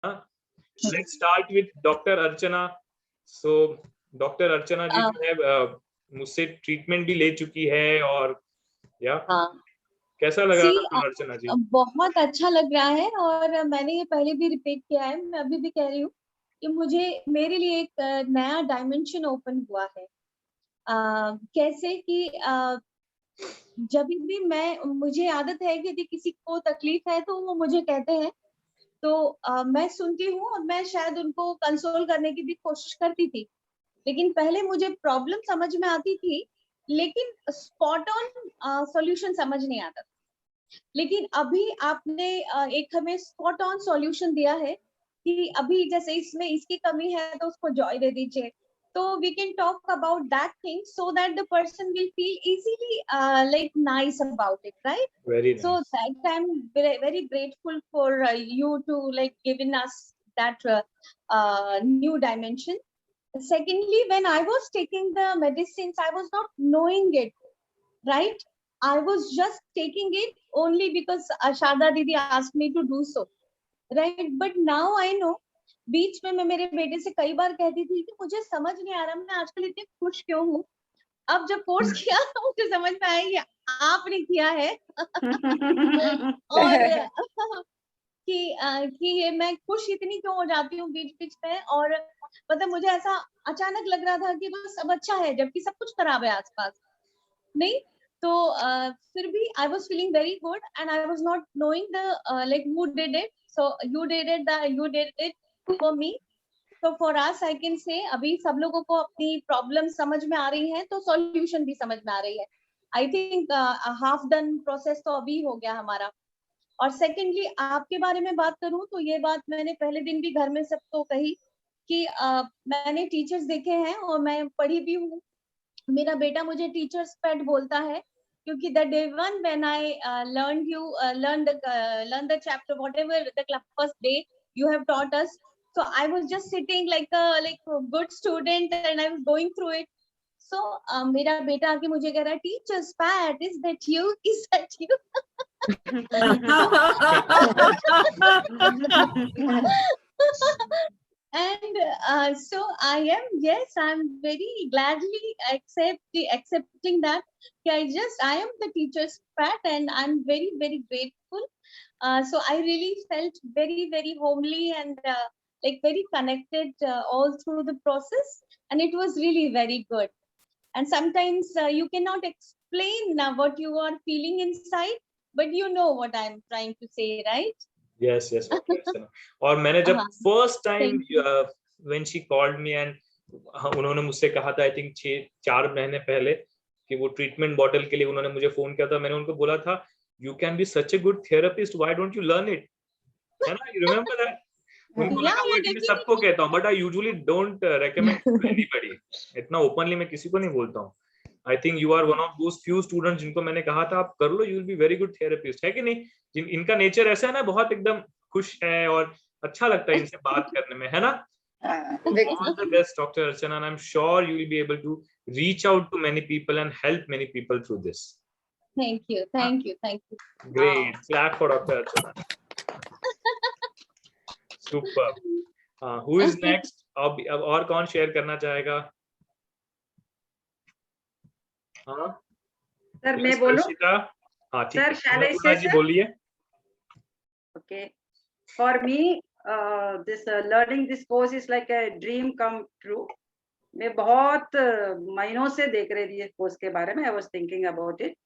Let's start with Dr. Archana. So Dr. Archana जी जो है मुझसे ट्रीटमेंट भी ले चुकी है और कैसा लगा डॉक्टर अर्चना जी? बहुत अच्छा लग रहा है और मैंने ये पहले भी रिपीट किया है, मैं अभी भी कह रही हूँ कि मेरे लिए एक नया डायमेंशन ओपन हुआ है। कैसे कि जब भी मुझे आदत है कि यदि किसी को तकलीफ है तो वो मुझे कहते हैं, तो मैं सुनती हूँ और मैं शायद उनको कंसोल करने की भी कोशिश करती थी। लेकिन पहले मुझे प्रॉब्लम समझ में आती थी, लेकिन स्पॉट ऑन सॉल्यूशन समझ नहीं आता। लेकिन अभी आपने एक हमें स्पॉट ऑन सॉल्यूशन दिया है कि अभी जैसे इसमें इसकी कमी है तो उसको जॉय दे दीजिए, तो we can talk about that thing so that the person will feel easily like nice about it, right? Very nice. So that I'm very grateful for you to like giving us that new dimension. Secondly, when I was taking the medicines, I was not knowing it, right? I was just taking it only because Shada Didi asked me to do so, right? But now I know. बीच में मैं मेरे बेटे से कई बार कहती थी कि मुझे समझ नहीं आ रहा मैं आजकल इतनी खुश क्यों हूँ। अब जब कोर्स किया तो मुझे समझ में आया कि आपने किया है और कि ये मैं खुश इतनी क्यों हो जाती हूँ बीच बीच में, और मतलब मुझे ऐसा अचानक लग रहा था कि बस अब अच्छा है जबकि सब कुछ खराब है आसपास, नहीं तो फिर भी I was feeling very good and I was not knowing the like who did it, so you did it for me. So for us I can say अभी सब लोगों को अपनी प्रॉब्लम समझ में आ रही है तो सॉल्यूशन भी समझ में आ रही है। I think half done process तो अभी हो गया हमारा। और सेकेंडली आपके बारे में बात करूं तो ये बात मैंने पहले दिन भी घर में सबको कही कि मैंने टीचर्स देखे हैं और मैं पढ़ी भी हूँ। मेरा बेटा मुझे टीचर्स पेट बोलता है क्योंकि the day one when I learn the chapter whatever the first day you have taught us, so I was just sitting like a good student and I was going through it. So मेरा बेटा आके मुझे कह रहा है teachers PAT is that you and so I am very gladly accepting that I am the teacher's pet and I'm very grateful. So I really felt very homely and like very connected all through the process, and it was really very good. And sometimes you cannot explain what you are feeling inside, but you know what I'm trying to say, right? Yes, okay. और मैंने जब first time when she called me and उन्होंने मुझसे कहा था I think 4 महीने पहले कि वो ट्रीटमेंट बॉटल के लिए उन्होंने मुझे फोन किया था, मैंने उनको बोला था you can be such a good therapist, why don't you learn it, है ना? You remember that? उनको लगा वो मैं सबको कहता हूँ, but I usually don't recommend to anybody. इतना openly मैं किसी को नहीं बोलता हूँ. I think you are one of those few students जिनको मैंने कहा था आप कर लो, you will be very good therapist, है कि नहीं? इनका नेचर ऐसा है ना, बहुत एकदम खुश है और अच्छा लगता है इनसे बात करने में, है ना? All the best, Dr. Archana, and I'm sure you will be able to reach out to many people and help many people through this. Thank you. Great, clap for Dr. Archana. Super. Who is next? अब और कौन share करना चाहेगा? हाँ sir मैं बोलूं? हाँ ठीक है, सर जी बोलिए। Okay, for me this learning this course is like a dream come true. मैं बहुत महीनों से देख रही थी इस कोर्स के बारे में. I was thinking about it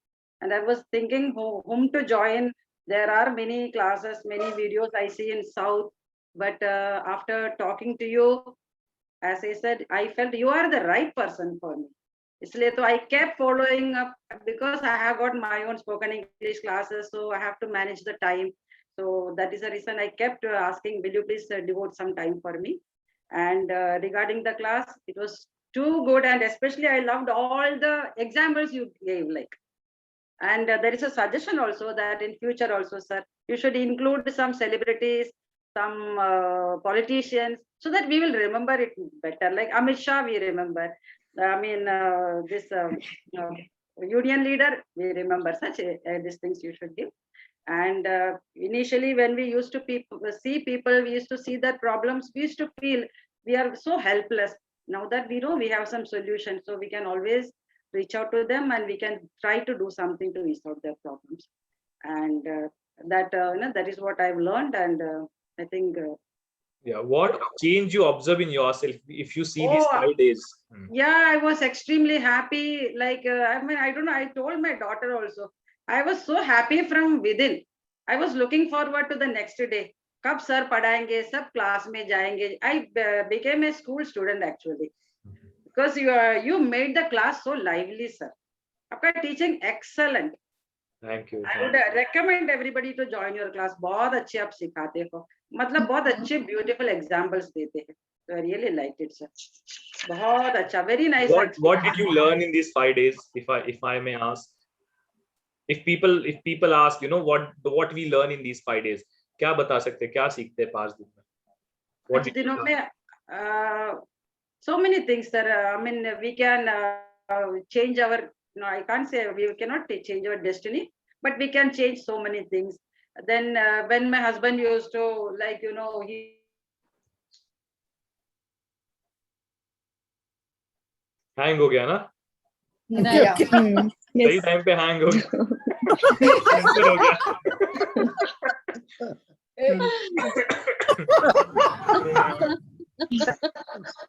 and I was thinking whom to join. There are many classes, many videos I see in South, but after talking to you, as I said, I felt you are the right person for me. इसलिए तो I kept following up because I have got my own spoken English classes, so I have to manage the time. So that is the reason I kept asking, will you please devote some time for me? And regarding the class, it was too good, and especially I loved all the examples you gave. Like, and there is a suggestion also that in future also, sir, you should include some celebrities, some politicians, so that we will remember it better. Like Amit Shah, we remember. I mean, this union leader, we remember. Such these things you should give. And initially, when we used to see people, we used to see their problems, we used to feel we are so helpless. Now that we know we have some solution, so we can always reach out to them and we can try to do something to ease out their problems. And that is what I've learned. And I think yeah, what change you observe in yourself if you see these 5 days? Yeah, I was extremely happy. Like I mean, I don't know, I told my daughter also, I was so happy from within. I was looking forward to the next day. कब sir पढ़ाएंगे, सब class में जाएंगे. I became a school student actually, because you made the class so lively, sir. आपका teaching excellent. Thank you. I would recommend everybody to join your class. बहुत अच्छे आप सिखाते हो, मतलब बहुत अच्छे beautiful examples देते हैं. So I really liked it, sir. बहुत अच्छा, very nice. What did you learn in these 5 days, if I may ask? If people ask, what we learn in these 5 days, क्या बता सकते हैं, क्या सीखते हैं 5 दिन में? 5 दिनों में so many things, sir. I mean, we can change our. No, I can't say we cannot change our destiny, but we can change so many things. Then when my husband used to, like, he hang हो गया ना? सही time पे hang हो गया. हो गया.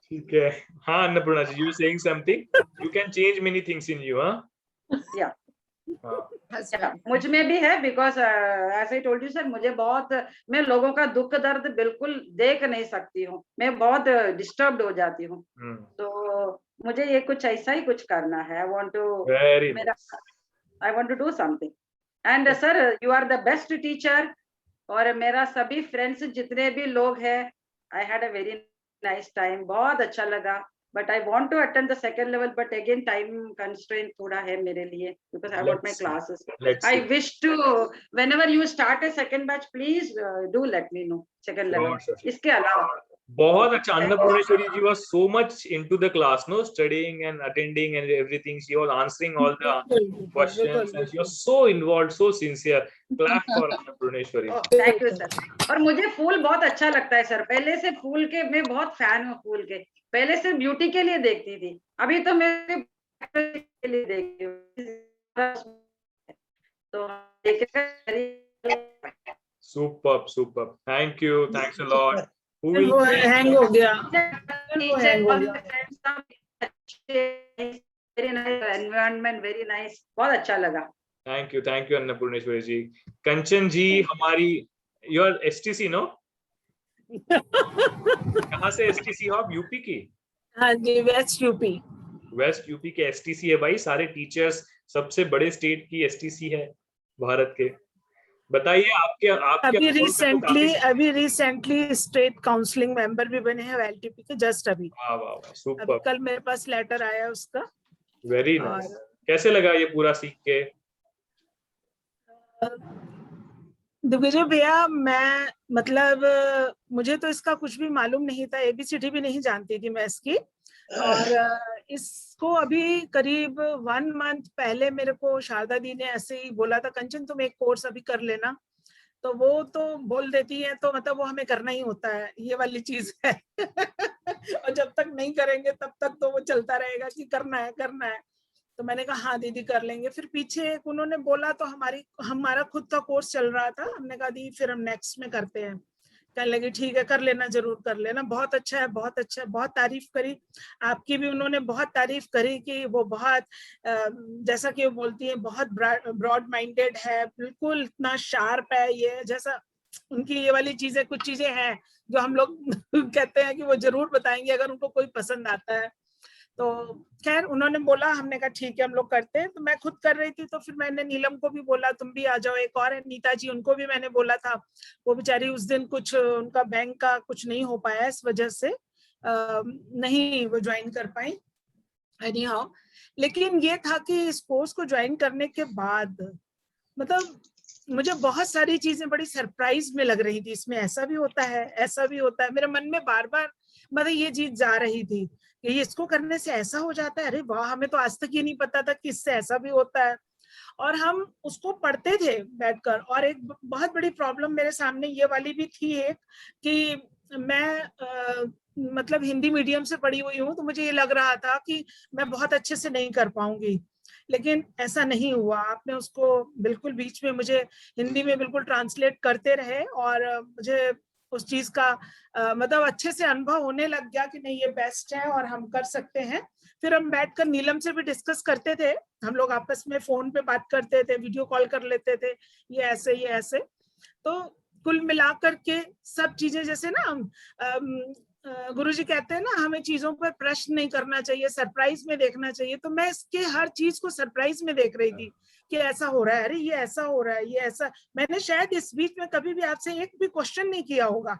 ठीक है. हाँ अन्नपूर्णा जी, you were saying something. You can change many things in you, huh? Yeah. मुझ में भी है, because as I told you, sir, मुझे बहुत, मैं लोगों का दुख दर्द बिल्कुल देख नहीं सकती हूँ, मैं बहुत डिस्टर्ब्ड हो जाती हूँ. तो मुझे ये कुछ ऐसा ही कुछ करना है. I want to do something. And sir, you are the best teacher. और मेरा सभी फ्रेंड्स जितने भी लोग हैं, I had a very nice time. बहुत अच्छा लगा. But I want to attend the second level, but again time constraint थोड़ा है मेरे लिए, because I want my classes. I wish to, whenever you start a second batch, please do let me know second level. इसके अलावा बहुत अच्छा. अन्नपूर्णेश्वरी जी was so much into the class, no, studying and attending and everything. She was answering all the questions and she was so involved, so sincere. Clap for Annapurneshwari. Thank you, sir. और मुझे फूल बहुत अच्छा लगता है, सर. पहले से फूल के मैं बहुत फैन हूँ. फूल के पहले से ब्यूटी के लिए देखती थी, अभी तो मैं के लिए देखती हूँ. तो superb. Thank you. Thanks a lot. Who वो will हैंग हो गया. Very nice environment, very nice. बहुत अच्छा लगा. Thank you अन्नपूर्णेश्वरी जी. कंचन जी हमारी, you are STC, no? कहाँ से STC हो आप? यूपी की? हाँ जी, वेस्ट यूपी के STC है भाई. सारे टीचर्स, सबसे बड़े स्टेट की STC है भारत के. बताइए आपके अभी रिसेंटली स्टेट काउंसलिंग मेंबर भी बने हैं LTP के, जस्ट अभी. वाह सुपर. कल मेरे पास लेटर आया उसका. Very nice. कैसे लगा ये पूरा सीख के? दिग्विजय भैया, मैं मतलब मुझे तो इसका कुछ भी मालूम नहीं था, ABCD भी नहीं जानती थी मैं इसकी. और इसको अभी करीब 1 मंथ पहले मेरे को शारदा दी ने ऐसे ही बोला था, कंचन तुम एक कोर्स अभी कर लेना. तो वो तो बोल देती है तो मतलब वो हमें करना ही होता है, ये वाली चीज है. और जब तक नहीं करेंगे तब तक तो वो चलता रहेगा कि करना है. तो मैंने कहा हाँ दीदी कर लेंगे. फिर पीछे उन्होंने बोला तो हमारा खुद का कोर्स चल रहा था. हमने कहा दी फिर हम नेक्स्ट में करते हैं. कहने लगी ठीक है कर लेना, जरूर कर लेना. बहुत अच्छा है, बहुत तारीफ करी. आपकी भी उन्होंने बहुत तारीफ करी कि वो बहुत जैसा कि वो बोलती है बहुत ब्रॉड माइंडेड है, बिल्कुल इतना शार्प है. ये जैसा उनकी ये वाली चीजें, कुछ चीजें हैं जो हम लोग कहते हैं कि वो जरूर बताएंगे अगर उनको कोई पसंद आता है. तो खैर उन्होंने बोला, हमने कहा ठीक है हम लोग करते हैं. तो मैं खुद कर रही थी तो फिर मैंने नीलम को भी बोला तुम भी आ जाओ. एक और है नीता जी, उनको भी मैंने बोला था. वो बेचारी उस दिन कुछ उनका बैंक का कुछ नहीं हो पाया, इस वजह से नहीं वो ज्वाइन कर पाई. एनी हाउ, लेकिन ये था कि इस कोर्स को ज्वाइन करने के बाद मतलब मुझे बहुत सारी चीजें बड़ी सरप्राइज में लग रही थी. इसमें ऐसा भी होता है. मेरे मन में बार बार मतलब ये चीज जा रही थी कि इसको करने से ऐसा हो जाता है. अरे वाह, हमें तो आज तक ये नहीं पता था कि इससे ऐसा भी होता है. और हम उसको पढ़ते थे बैठकर। और एक बहुत बड़ी प्रॉब्लम मेरे सामने ये वाली भी थी एक, कि मैं मतलब हिंदी मीडियम से पढ़ी हुई हूँ, तो मुझे ये लग रहा था कि मैं बहुत अच्छे से नहीं कर पाऊंगी, लेकिन ऐसा नहीं हुआ। आपने उसको बिल्कुल बीच में मुझे हिंदी में बिल्कुल ट्रांसलेट करते रहे, और मुझे उस चीज का मतलब अच्छे से अनुभव होने लग गया कि नहीं, ये बेस्ट है और हम कर सकते हैं। फिर हम बैठकर नीलम से भी डिस्कस करते थे, हम लोग आपस में फोन पे बात करते थे, वीडियो कॉल कर लेते थे, ये ऐसे। तो कुल मिलाकर के सब चीजें, जैसे ना गुरुजी कहते हैं ना, हमें चीजों पर प्रश्न नहीं करना चाहिए, सरप्राइज में देखना चाहिए। तो मैं इसके हर चीज को सरप्राइज में देख रही थी कि ऐसा हो रहा है, अरे ये ऐसा हो रहा है, ये ऐसा। मैंने शायद इस बीच में कभी भी आपसे एक भी क्वेश्चन नहीं किया होगा,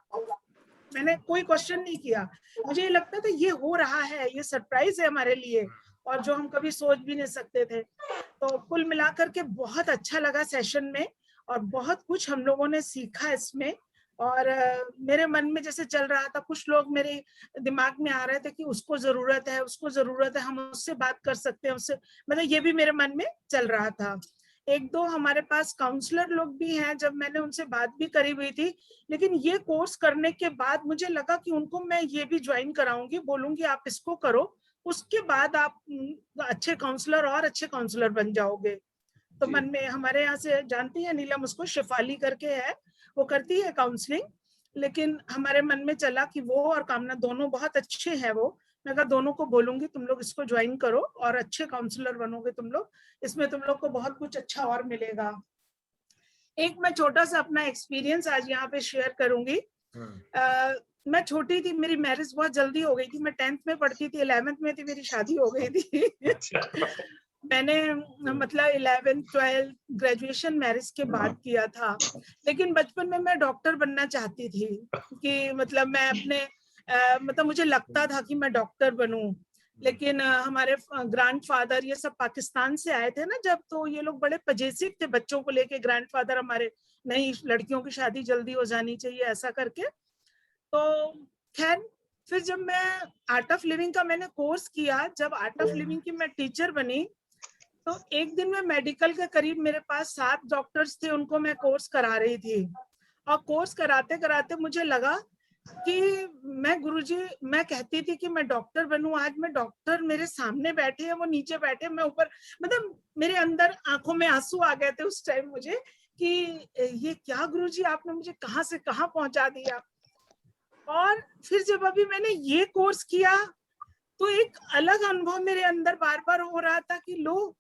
मैंने कोई क्वेश्चन नहीं किया। मुझे ये लगता था ये हो रहा है, ये सरप्राइज है हमारे लिए, और जो हम कभी सोच भी नहीं सकते थे। तो कुल मिलाकर के बहुत अच्छा लगा सेशन में, और बहुत कुछ हम लोगों ने सीखा इसमें। और मेरे मन में जैसे चल रहा था, कुछ लोग मेरे दिमाग में आ रहे थे कि उसको जरूरत है, उसको जरूरत है, हम उससे बात कर सकते हैं, उससे, मतलब ये भी मेरे मन में चल रहा था। एक दो हमारे पास काउंसलर लोग भी हैं, जब मैंने उनसे बात भी करी हुई थी, लेकिन ये कोर्स करने के बाद मुझे लगा कि उनको मैं ये भी ज्वाइन कराऊंगी, बोलूंगी आप इसको करो, उसके बाद आप अच्छे काउंसलर और अच्छे काउंसलर बन जाओगे। तो मन में, हमारे यहाँ से जानती है नीलम, उसको शेफाली करके है, वो करती है काउंसलिंग, लेकिन हमारे मन में चला कि वो और कामना दोनों बहुत अच्छे हैं। वो, मैं कहा दोनों को बोलूंगी तुम लोग इसको ज्वाइन करो और अच्छे काउंसलर बनोगे तुम लोग, इसमें तुम लोग को बहुत कुछ अच्छा और मिलेगा। एक मैं छोटा सा अपना एक्सपीरियंस आज यहाँ पे शेयर करूंगी। मैं छोटी थी, मेरी मैरिज बहुत जल्दी हो गई थी, मैं 10th में पढ़ती थी, 11th में थी मेरी शादी हो गई थी। मैंने मतलब 11th 12th ग्रेजुएशन मैरिज के बाद किया था, लेकिन बचपन में मैं डॉक्टर बनना चाहती थी, कि मतलब मैं अपने मतलब मुझे लगता था कि मैं डॉक्टर बनूं। लेकिन हमारे ग्रैंडफादर ये सब पाकिस्तान से आए थे ना जब, तो ये लोग बड़े पजेसिव थे बच्चों को लेके, ग्रैंडफादर हमारे, नहीं लड़कियों की शादी जल्दी हो जानी चाहिए ऐसा करके। तो खैर, फिर जब मैं आर्ट ऑफ लिविंग का मैंने कोर्स किया, जब आर्ट ऑफ लिविंग की मैं टीचर बनी, तो एक दिन में मेडिकल के करीब मेरे पास 7 डॉक्टर्स थे, उनको मैं कोर्स करा रही थी। और कोर्स कराते कराते मुझे लगा कि मैं गुरुजी, मैं कहती थी कि मैं डॉक्टर बनूं, आज मैं डॉक्टर मेरे सामने बैठे हैं, वो नीचे बैठे, मैं ऊपर, मतलब मेरे अंदर आंखों में आंसू आ गए थे उस टाइम मुझे, कि ये क्या गुरुजी, आपने मुझे कहां से कहां पहुंचा दिया। और फिर जब अभी मैंने ये कोर्स किया, तो एक अलग अनुभव मेरे अंदर बार बार हो रहा था कि लो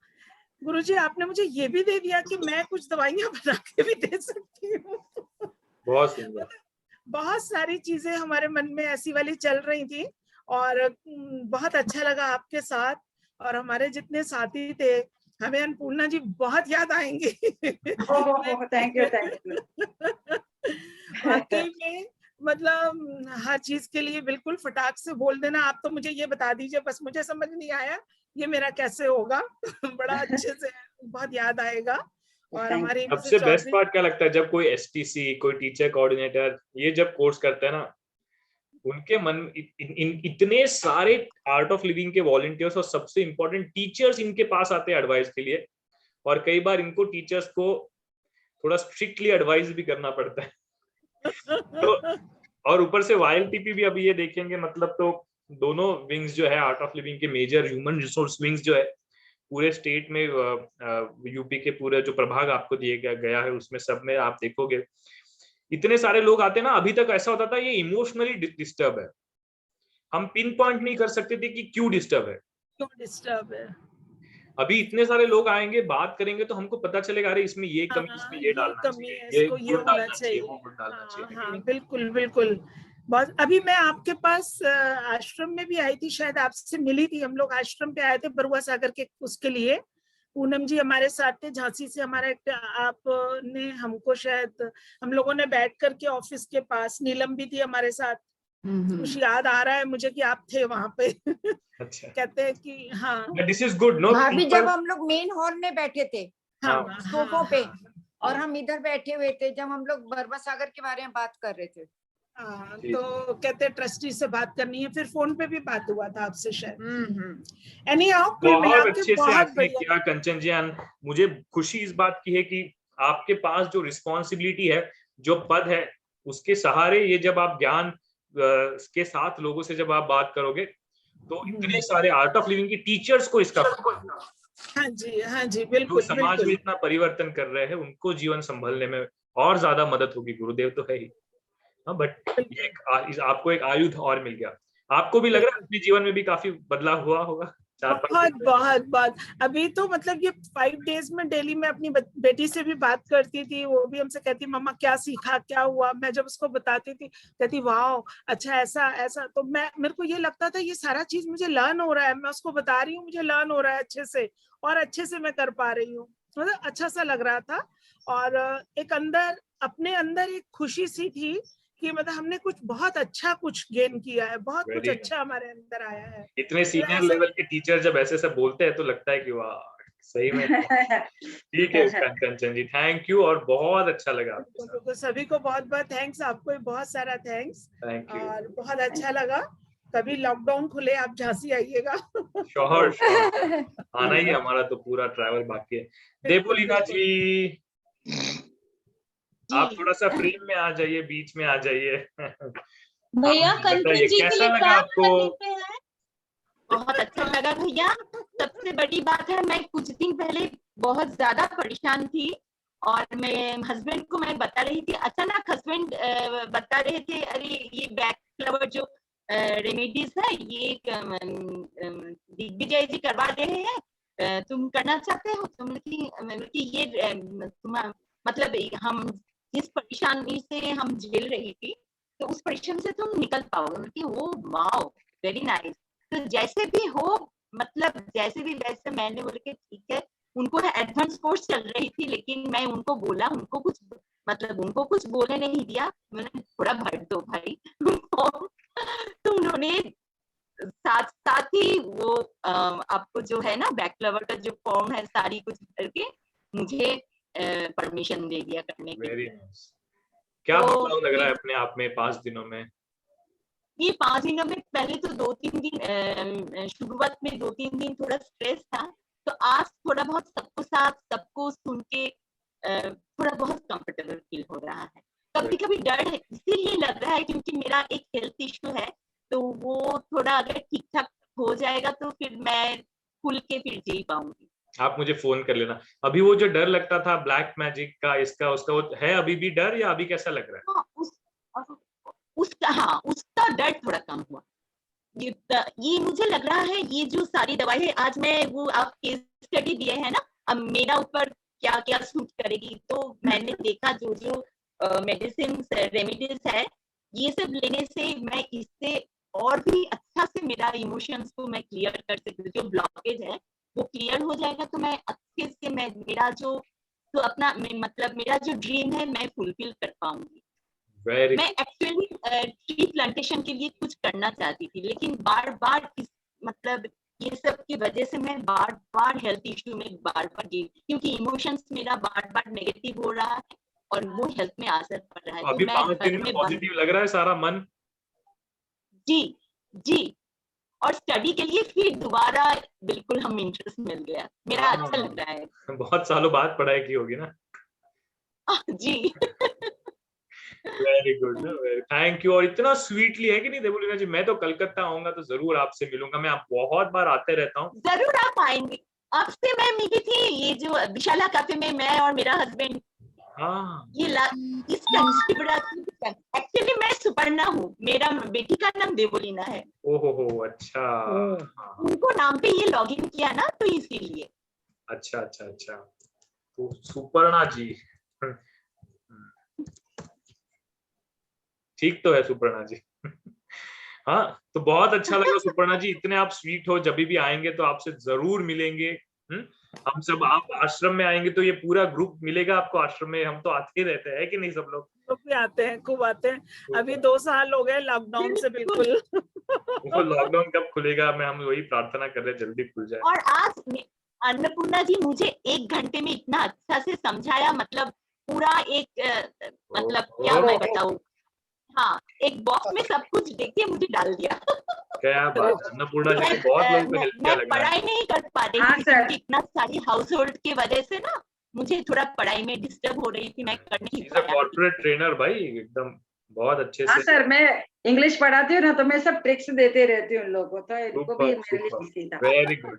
गुरुजी, आपने मुझे ये भी दे दिया कि मैं कुछ दवाइयां बना के भी दे सकती हूँ। बहुत सुंदर। बहुत सारी चीजें हमारे मन में ऐसी वाली चल रही थी, और बहुत अच्छा लगा आपके साथ। और हमारे जितने साथी थे, हमें अन्नपूर्णा जी बहुत याद आएंगे। Thank you. वाकई में, मतलब हर चीज के लिए बिल्कुल फटाक से बोल देना, आप तो मुझे ये बता दीजिए, बस मुझे समझ नहीं आया ये मेरा कैसे होगा। बड़ा अच्छे से बहुत याद आएगा। और हमारी सबसे बेस्ट पार्ट क्या लगता है, जब कोई एसटीसी, कोई टीचर कोऑर्डिनेटर ये जब कोर्स करता है ना, उनके मन इतने सारे आर्ट ऑफ लिविंग के वॉलंटियर्स और सबसे इम्पोर्टेंट टीचर्स इनके पास आते हैं एडवाइस के लिए, और कई बार इनको टीचर्स को थोड़ा स्ट्रिक्टली एडवाइस भी करना पड़ता है। तो और ऊपर से YLTP भी अभी ये देखेंगे, मतलब तो दोनों विंग्स जो है आर्ट ऑफ लिविंग के, मेजर ह्यूमन रिसोर्स विंग्स जो है पूरे स्टेट में, यूपी के पूरे जो प्रभाग आपको दिए गया है उसमें सब में आप देखोगे इतने सारे लोग आते हैं ना। अभी तक ऐसा होता था ये इमोशनली डिस्टर्ब है, हम पिन पॉइंट नहीं कर सकते थे कि क्यों डिस्टर्ब है। अभी इतने सारे लोग आएंगे, बात करेंगे, तो हमको पता चलेगा अरे इसमें ये कमी, इसमें ये डालना चाहिए, ये गुड़ डालना चाहिए, वो गुड़ डालना चाहिए। हाँ, बिल्कुल बिल्कुल। बहुत, अभी मैं आपके पास आश्रम में भी आई थी, शायद आपसे मिली थी, हम लोग आश्रम पे आए थे बरुआ सागर के, उसके लिए पूनम जी हमारे साथ थे, झांसी से हमारा एक, आपने हमको शायद, हम लोगों ने बैठ करके ऑफिस के पास, नीलम भी थी हमारे साथ, कुछ याद आ रहा है मुझे कि आप थे वहां पे। अच्छा, कहते हैं कि हाँ, दिस इज गुड नो। भाभी जब हम लोग मेन हॉल में बैठे थे सोफों पे, हाँ, और हम इधर बैठे हुए थे जब हम लोग बरवा सागर के बारे में बात कर रहे थे। हाँ, जी, तो कहते ट्रस्टी से बात करनी है, फिर फोन पे भी बात हुआ था आपसे शायद। हम्म। एनी हाउ, कुल मिला बहुत के अच्छे से बहुत आपने बढ़िया। किया कंचन जी। and मुझे खुशी इस बात की है कि आपके पास जो रिस्पॉन्सिबिलिटी है, जो पद है, उसके सहारे ये जब आप ज्ञान के साथ लोगों से जब आप बात करोगे, तो इतने सारे आर्ट ऑफ लिविंग की टीचर्स को इसका फायदा होगा। हाँ जी, जो बिल्कुल समाज में बिल्कुल। इतना परिवर्तन कर रहे हैं, उनको जीवन संभलने में और ज्यादा मदद होगी। गुरुदेव तो है ही, हाँ, बट ये आपको एक आयुध और मिल गया। आपको भी लग रहा है अपने जीवन में भी काफी बदलाव हुआ होगा 4-5 बहुत दिन बहुत बहुत। अभी तो मतलब ये 5 डेज में डेली मैं अपनी बेटी से भी बात करती थी, वो भी हमसे कहती मम्मा क्या सीखा, क्या हुआ। मैं जब उसको बताती थी कहती वाह, अच्छा ऐसा ऐसा। तो मेरे को ये लगता था ये सारा चीज मुझे लर्न हो रहा है, मैं उसको बता रही हूँ, मुझे लर्न हो रहा है अच्छे से, और अच्छे से मैं कर पा रही हूँ। मतलब अच्छा सा लग रहा था। और एक अंदर, अपने अंदर एक खुशी सी थी कि मतलब हमने कुछ बहुत अच्छा कुछ गेन किया है, बहुत कुछ वेरी अच्छा हमारे अंदर आया है। इतने सीनियर ऐसा लेवल के टीचर जब ऐसे सब बोलते हैं तो लगता है कि वाह, सही में। ठीक है कंचन जी, थैंक यू, और बहुत अच्छा लगा आपके साथ। तो सभी को बहुत बहुत थैंक्स, आपको भी बहुत सारा थैंक्स। Thank you. और बहुत अच्छा लगा। कभी लॉकडाउन खुले आप झांसी आइएगा। श्योर श्योर, आना ही है, हमारा तो पूरा ट्रैवल बाकी है। देवोलीना जी, आप थोड़ा सा फ्रेम में आ जाइए, बीच में आ जाइए। भैया आप कंचन बताइए जी के कैसा लिए लगा क्लैप आपको? करने पे है। बहुत अच्छा लगा भैया। सबसे बड़ी बात है, मैं कुछ दिन पहले बहुत ज्यादा परेशान थी और मैं हस्बैंड को मैं बता रही थी, अचानक हस्बैंड बता रहे थे अरे ये बैक फ्लावर जो रेमेडीज है ये दिग्विजय जी करवा दे रहे हैं, तुम करना चाहते हो? तुम कि ये मतलब हम जिस परेशानी से हम झेल रही थी तो उस परेशानी से तुम निकल पाओगे। कि वो वाओ, वेरी नाइस। तो जैसे भी हो, मतलब जैसे भी वैसे मैंने बोला कि ठीक है। उनको एडवांस कोर्स चल रही थी, लेकिन मैं उनको बोला, उनको कुछ मतलब उनको कुछ बोलने नहीं दिया, मैंने थोड़ा भर दो भाई। तो उन्होंने साथ साथ ही वो आपको जो है ना बैक फ्लावर का जो फॉर्म है सारी कुछ करके मुझे परमिशन दे दिया करने के वेरी लिए। नाइस। क्या तो बदलाव लग रहा है फिर अपने आप में 5 दिनों में? ये 5 दिनों में पहले तो 2-3 दिन शुरुआत में 2-3 दिन थोड़ा स्ट्रेस था। तो आज थोड़ा बहुत सबको साथ सबको सुन के थोड़ा बहुत कंफर्टेबल फील हो रहा है। कभी कभी डर है, इसीलिए लग रहा है क्योंकि मेरा एक हेल्थ इश्यू है, तो वो थोड़ा अगर ठीक ठाक हो जाएगा तो फिर मैं खुल के फिर जी पाऊंगी। आप मुझे फोन कर लेना। अभी वो जो डर लगता था ब्लैक मैजिक का, इसका उसका, वो है अभी भी डर, या अभी कैसा लग रहा है? हाँ, उसका डर थोड़ा कम हुआ। ये मुझे लग रहा है ये जो सारी दवाई है, आज मैं वो आप केस स्टडी दिए है ना, अब मेरा ऊपर क्या क्या सूट करेगी, तो मैंने देखा जो जो मेडिसिन रेमेडीज है, ये सब लेने से मैं इससे और भी अच्छा से मेरा इमोशंस को मैं क्लियर कर सकती हूँ। जो ब्लॉकेज है वो क्लियर हो जाएगा, तो मैं अच्छे से मैं मेरा जो तो अपना मतलब मेरा जो ड्रीम है मैं फुलफिल कर पाऊंगी। वेरी मैं एक्चुअली ट्री प्लांटेशन के लिए कुछ करना चाहती थी, लेकिन बार बार मतलब ये सब की वजह से मैं बार बार हेल्थ इश्यू में बार बार क्योंकि इमोशंस मेरा बार बार नेगेटिव हो रहा है और वो हेल्थ में असर पड़ रहा है। तो अभी मैं 5 दिन घर में में बंद। पॉजिटिव लग रहा है सारा मन? जी जी। और स्टडी के लिए फिर दोबारा बिल्कुल हम इंटरेस्ट मिल गया, मेरा अच्छा लग रहा है। बहुत सालों बाद पढ़ाई की होगी ना? जी। Very good, thank you. और इतना स्वीटली है कि नहीं देवोलीना जी, मैं तो कलकत्ता आऊंगा तो जरूर आपसे मिलूंगा। मैं आप बहुत बार आते रहता हूँ। जरूर आप आएंगे। आपसे मैं मिली थी ये जो विशाला कैफे में, मैं और मेरा हस्बैंड। हाँ, ये एक्चुअली मैं सुपर्णा हूँ, मेरा बेटी का नाम देवोलीना है। ओहो अच्छा। हाँ, उनको नाम पे ये लॉगिन किया ना, तो इसीलिए। अच्छा अच्छा अच्छा, तो सुपर्णा जी। ठीक तो है सुपर्णा जी। हाँ, तो बहुत अच्छा लगा सुपर्णा जी, इतने आप स्वीट हो। जब भी आएंगे तो आपसे जरूर मिलेंगे। हम सब, आप आश्रम में आएंगे तो ये पूरा ग्रुप मिलेगा आपको आश्रम में। हम तो आते ही रहते हैं कि नहीं, सब लोग भी आते हैं, खूब आते हैं। अभी 2 साल हो गए लॉकडाउन से बिल्कुल। वो लॉकडाउन कब खुलेगा, मैं हम वही प्रार्थना कर रहे हैं जल्दी खुल जाए। और आज अन्नपूर्णा जी मुझे 1 घंटे में इतना अच्छा से समझाया, मतलब पूरा एक मतलब क्या मैं बताऊं, हाँ, एक बॉक्स में सब कुछ देख के मुझे डाल दिया। क्या बात, अन्नपूर्णा जी ने बहुत लोगों को हेल्प किया मैं लग रहा है। पढ़ाई नहीं कर पा रही हाँ थी सर। क्योंकि इतना सारी हाउस होल्ड की वजह से ना मुझे थोड़ा पढ़ाई में डिस्टर्ब हो रही थी, मैं कर नहीं She's a पाया। corporate trainer भाई, एकदम बहुत अच्छे हाँ से। सर, मैं इंग्लिश पढ़ाती हूँ ना, तो मैं सब ट्रिक्स देते रहती हूँ उन लोगों को, तो इनको भी सुपर मेरे लिए सुपर, इजी था। Very good.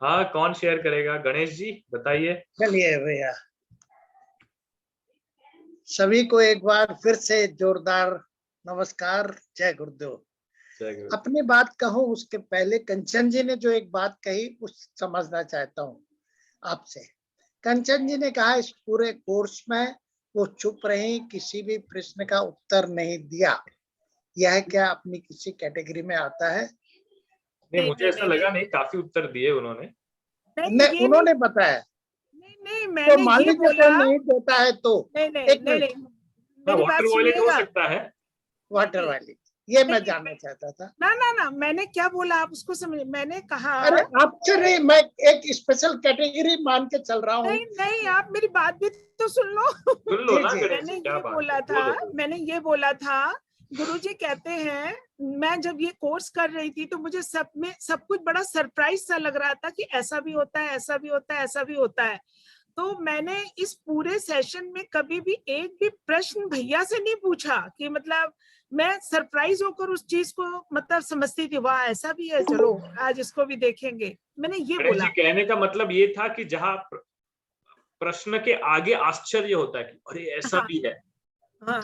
हाँ, कौन शेयर करेगा? गणेश जी बताइए। चलिए भैया, सभी को एक बार फिर से जोरदार नमस्कार, जय गुरुदेव। जय गुरु। अपनी बात कहूं उसके पहले कंचन जी ने जो एक बात कही उस समझना चाहता हूं आपसे। कंचन जी ने कहा इस पूरे कोर्स में वो चुप रही, किसी भी प्रश्न का उत्तर नहीं दिया। यह क्या अपनी किसी कैटेगरी में आता है? नहीं, मुझे ऐसा लगा नहीं, काफी उत्तर दिए उन्होंने। नहीं, उन्होंने बताया। नहीं, तो मैंने मान ये लीजिए बोला। कोई नहीं देता है तो नहीं नहीं एक नहीं मिनट, नहीं, हाँ, मेरी वाटर बात वॉयलेट हो सुनिएगा। सकता है। वाटर वाली, ये मैं नहीं, जानना चाहता था। ना, मैंने क्या बोला आप उसको समझ। मैंने कहा अरे आपसे नहीं, मैं एक स्पेशल कैटेगरी मान के चल रहा हूँ। नहीं, आप मेरी बात भी तो सुन लो। सुन लो जी, ना जी। गणेश मैंने जी, क्या ये बात बोला है, था, बोलो बोलो। मैंने ये बोला था, गुरुजी कहते हैं, मैं जब ये कोर्स कर रही थी तो मुझे सब में सब कुछ बड़ा सरप्राइज सा लग रहा था कि ऐसा भी होता है, ऐसा भी होता है, ऐसा भी होता है। तो मैंने इस पूरे सेशन में कभी भी एक भी प्रश्न भैया से नहीं पूछा कि मतलब मैं सरप्राइज होकर उस चीज को मतलब समझती थी, वाह ऐसा भी है, चलो आज इसको भी देखेंगे। मैंने ये गणेश बोला। जी कहने का मतलब ये था कि जहाँ प्रश्न के आगे आश्चर्य होता है कि अरे ऐसा हाँ, भी है, हाँ,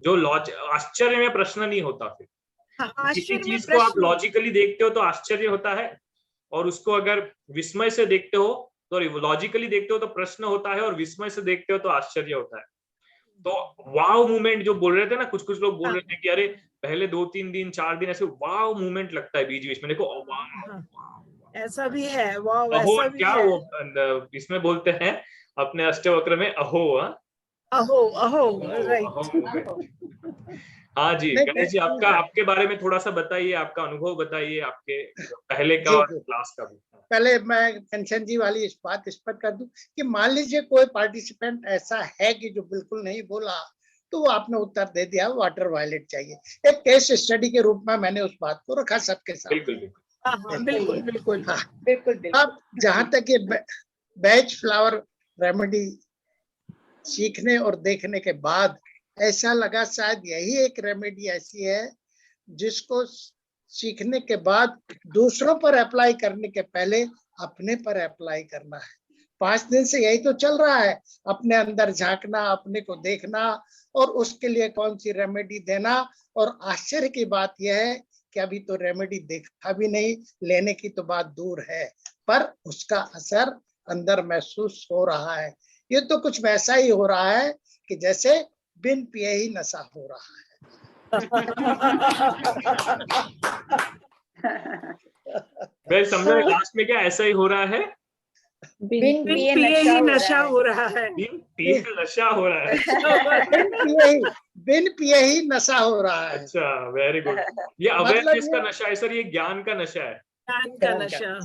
जो आश्चर्य में प्रश्न नहीं होता। फिर हाँ, किसी आश्चर्य में चीज को आप प्रश्न। लॉजिकली देखते हो तो आश्चर्य होता है, और उसको अगर विस्मय से देखते हो तो लॉजिकली देखते हो तो प्रश्न होता है, और विस्मय से देखते हो तो आश्चर्य होता है। तो वाव मूवमेंट जो बोल रहे थे ना, कुछ कुछ लोग बोल रहे थे कि अरे पहले 2-3 दिन 4 दिन ऐसे वाव मूवमेंट लगता है बीच बीच में, देखो हाँ, ऐसा भी है, वाह अहो, ऐसा भी क्या है। वो इसमें बोलते हैं अपने अष्टवक्र में, अहो। अहो अहो, अहो राइट। मूवमेंट। हाँ जी, नहीं, गणेश जी आपके बारे में थोड़ा सा बताइए, आपका अनुभव बताइए, आपके पहले का जी, और जी। क्लास का भी। पहले मैं कंचन जी वाली इस बात स्पष्ट कर दूं कि मान लीजिए कोई पार्टिसिपेंट ऐसा है कि जो बिल्कुल नहीं बोला, तो वो आपने उत्तर दे दिया वाटर वायलेट चाहिए। एक केस स्टडी के रूप में मैंने उस बात को रखा सबके बिल्कुल सामने। बिल्कुल। हाँ, बिल्कुल बिल्कुल हाँ। बिल्कुल। अब जहां तक ये बैच फ्लावर रेमेडी सीखने और देखने के बाद ऐसा लगा शायद यही एक रेमेडी ऐसी है जिसको सीखने के बाद दूसरों पर अप्लाई करने के पहले अपने पर अप्लाई करना है। 5 दिन से यही तो चल रहा है, अपने अंदर झांकना, अपने को देखना और उसके लिए कौन सी रेमेडी देना। और आश्चर्य की बात यह है कि अभी तो रेमेडी देखा भी नहीं, लेने की तो बात दूर है, पर उसका असर अंदर महसूस हो रहा है। ये तो कुछ वैसा ही हो रहा है कि जैसे बिन पिए ही नशा हो रहा है। मैं समझा लास्ट में क्या ऐसा ही हो रहा है, बिन पिए ही नशा हो रहा है। बिन पिए नशा हो रहा है। बिन पिए ही नशा हो रहा है। अच्छा, वेरी गुड। ये मतलब अवेयरनेस ये का नशा है सर, ये ज्ञान का नशा है। ज्ञान का नशा।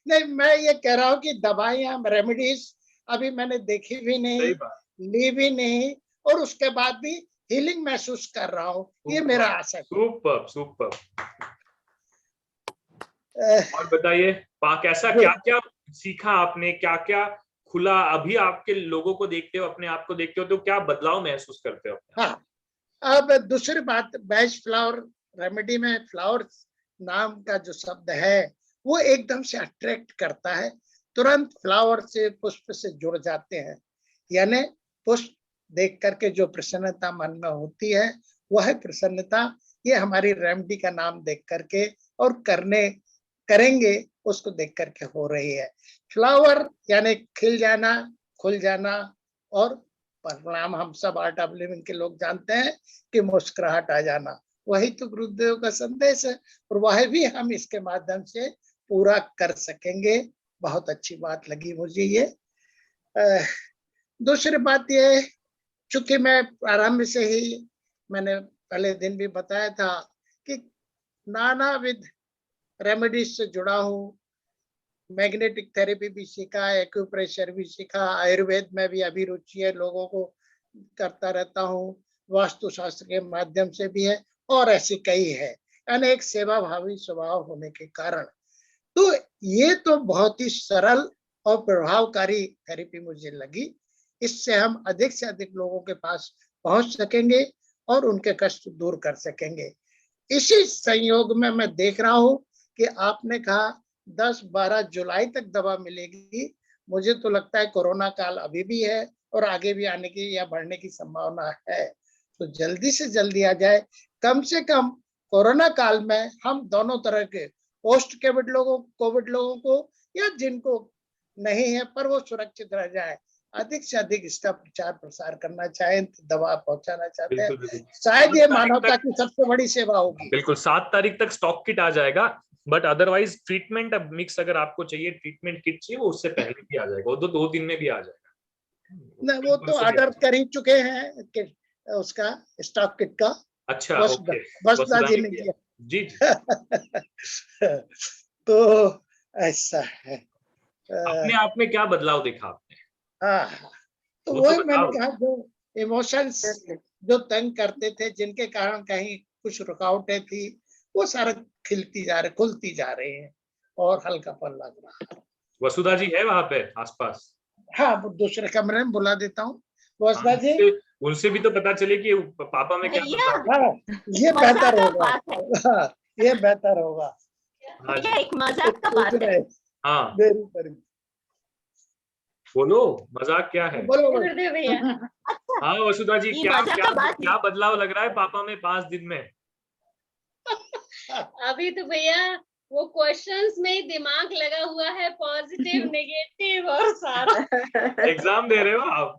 नहीं, मैं ये कह रहा हूँ कि दवाइयाँ रेमेडीज अभी मैंने देखी भी नहीं, सही बात। ली भी नहीं, और उसके बाद भी हीलिंग महसूस कर रहा हूँ। ये मेरा आशा है। Super super. और बताइए कैसा, क्या क्या सीखा आपने, क्या क्या खुला, अभी आपके लोगों को देखते हो, अपने आप को देखते हो तो क्या बदलाव महसूस करते हो? हाँ, अब दूसरी बात, बैच फ्लावर रेमेडी में फ्लावर नाम का जो शब्द है वो एकदम से अट्रैक्ट करता है, तुरंत फ्लावर से पुष्प से जुड़ जाते हैं। यानी पुष्प देख करके जो प्रसन्नता मन में होती है वह प्रसन्नता ये हमारी रेमेडी का नाम देख करके और करेंगे उसको देख करके हो रही है। फ्लावर यानी खिल जाना, खुल जाना, और परिणाम हम सब आर्ट ऑफ लिविंग के लोग जानते हैं कि मुस्कुराहट आ जाना। वही तो गुरुदेव का संदेश है, और वह भी हम इसके माध्यम से पूरा कर सकेंगे। बहुत अच्छी बात लगी मुझे ये। दूसरी बात ये, चूंकि मैं प्रारंभ से ही मैंने पहले दिन भी बताया था कि नानाविध रेमेडीज से जुड़ा हूँ, मैग्नेटिक थेरेपी भी सीखा, एक्यूप्रेशर भी सीखा, आयुर्वेद में भी अभी रुचि है, लोगों को करता रहता हूँ, वास्तुशास्त्र के माध्यम से भी है, और ऐसी कई है, अनेक सेवा भावी स्वभाव होने के कारण। तो ये तो बहुत ही सरल और प्रभावकारी थेरेपी मुझे लगी। इससे हम अधिक से अधिक लोगों के पास पहुंच सकेंगे और उनके कष्ट दूर कर सकेंगे। इसी संयोग में मैं देख रहा हूं कि आपने कहा 10-12 जुलाई तक दवा मिलेगी। मुझे तो लगता है कोरोना काल अभी भी है और आगे भी आने की या बढ़ने की संभावना है, तो जल्दी से जल्दी आ जाए। कम से कम कोरोना काल में हम दोनों तरह के पोस्ट कोविड लोगों को या जिनको नहीं है पर वो सुरक्षित रह जाए, अधिक से अधिक इसका प्रचार प्रसार करना चाहें, दवा पहुंचाना चाहते हैं। शायद ये मानवता की सबसे बड़ी सेवा होगी। बिल्कुल 7 तारीख तक स्टॉक किट आ जाएगा, बट अदरवाइज ट्रीटमेंट अब मिक्स अगर आपको चाहिए, ट्रीटमेंट किट चाहिए, वो उससे पहले भी आ जाएगा, वो 2 दिन में भी आ जाएगा। नहीं, वो तो ऑर्डर कर ही चुके हैं कि उसका स्टॉक किट का। अच्छा, ओके, बस दादी ने किया जी। तो ऐसा है। अपने आप में क्या बदलाव देखा आपने? हाँ, तो वो वही तो मैंने बताओ। कहा, जो इमोशंस जो तंग करते थे, जिनके कारण कहीं कुछ रुकावटें थी, वो सारा खुलती जा रही हैं और हल्कापन लग रहा है। वसुधा जी है वहां पे आसपास? हाँ, वो दूसरे कमरे में बुला देता हूँ। वसुधा जी, उनसे भी तो पता चले कि पापा में क्या भैया, बदलाव। हाँ, ये बेहतर मजाक का होगा। बात है। हाँ, ये बेहतर होगा। हाँ जी, भैया एक मजाक का पूछ बात है। रहे, हाँ मेरी तरफ। बोलो, मजाक क्या है? बोलो गुरुदेव भैया, अच्छा, हाँ वसुधा जी, ये क्या मजाक क्या का बात क्या बदलाव लग रहा है पापा में 5 दिन में? अभी तो भैया वो क्वेश्चंस में ही दिमाग लगा हुआ है, पॉजिटिव नेगेटिव और सारा एग्जाम दे रहे हो आप?